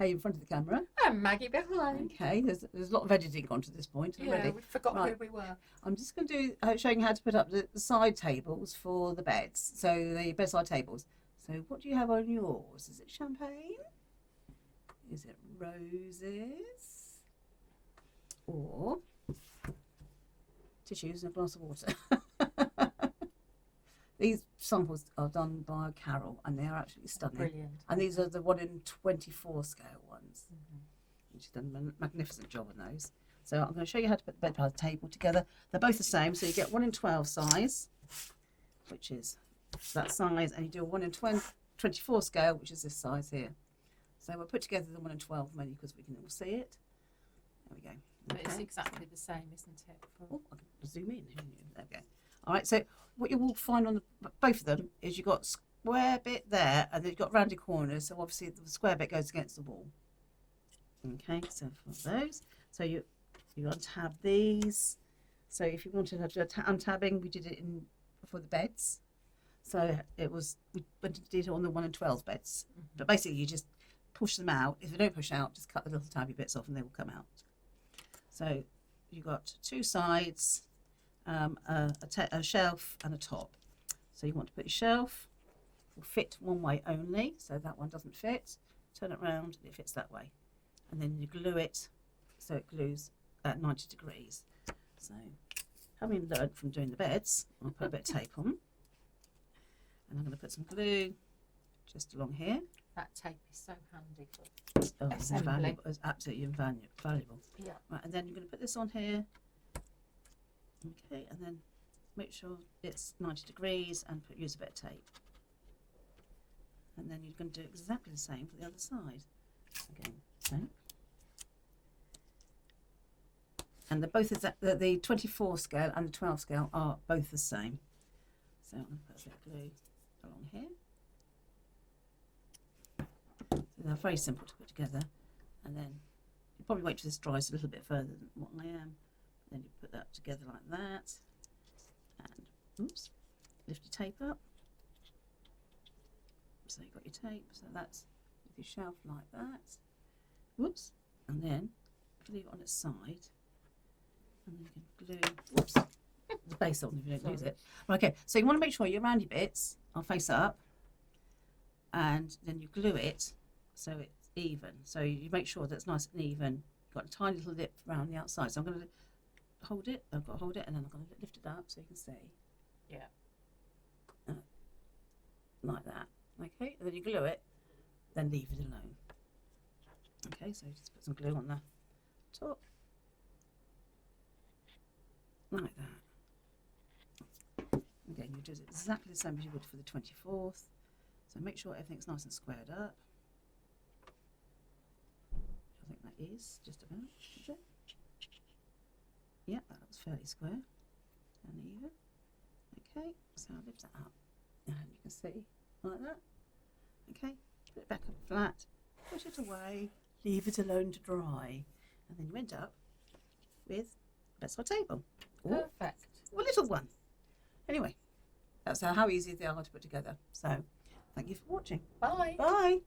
Kay in front of the camera. And Maggie behind. Okay, there's a lot of editing gone to this point already. Yeah, we forgot who we were. I'm just going to do showing you how to put up the side tables for the beds. So the bedside tables. So what do you have on yours? Is it champagne? Is it roses? Or tissues and a glass of water? These samples are done by Carol and they're absolutely stunning. Brilliant. And these are the 1 in 24 scale ones. She's done a magnificent job on those. So I'm going to show you how to put the bedside table together. They're both the same. So you get 1 in 12 size, which is that size, and you do a 1 in 24 scale, which is this size here. So we'll put together the 1 in 12 menu because we can all see it. There we go. But it's exactly the same, isn't it? Oh, I can zoom in. There we go. All right, so what you will find on both of them is you've got square bit there, and then you've got rounded corners, so obviously the square bit goes against the wall. Okay, so for those, so you untab these. So if you wanted to do untabbing, we did it for the beds. So we did it on the 1 in 12 beds. But basically you just push them out. If they don't push out, just cut the little tabby bits off and they will come out. So you've got 2 sides, a shelf and a top. So you want to put your shelf, will fit one way only, so that one doesn't fit. Turn it around, it fits that way. And then you glue it, so it glues at 90 degrees. So having learned from doing the beds, I'll put a bit of tape on. And I'm going to put some glue just along here. That tape is so handy for it's invaluable. It's absolutely invaluable. Yeah. Right, and then you're going to put this on here. Okay, and then make sure it's 90 degrees and use a bit of tape. And then you're going to do exactly the same for the other side. Again, tape. And they're both the 24 scale and the 12 scale are both the same. So I'm going to put a bit of glue along here. So they're very simple to put together. And then you probably wait till this dries a little bit further than what I am. Then you put that together like that. And oops, lift your tape up. So you've got your tape. So that's with your shelf like that. Whoops. And then glue it on its side. And then you can glue, whoops, the base on if you don't use it. Okay, so you want to make sure your roundy bits are face up, and then you glue it so it's even. So you make sure that it's nice and even. You've got a tiny little lip around the outside. So I'm going to hold it, I've got to hold it, and then I'm going to lift it up so you can see. Yeah. Like that. Okay, and then you glue it, then leave it alone. Okay, so just put some glue on the top. Like that. Again, you do exactly the same as you would for the 24th. So make sure everything's nice and squared up. I think that is just about, is it? Yeah, that looks fairly square and even. Okay, so I'll lift that up. And you can see, like that. Okay, put it back up flat, push it away, leave it alone to dry. And then you end up with a bedside table. Perfect. Or a little one. Anyway, that's how easy they are to put together. So, thank you for watching. Bye. Bye.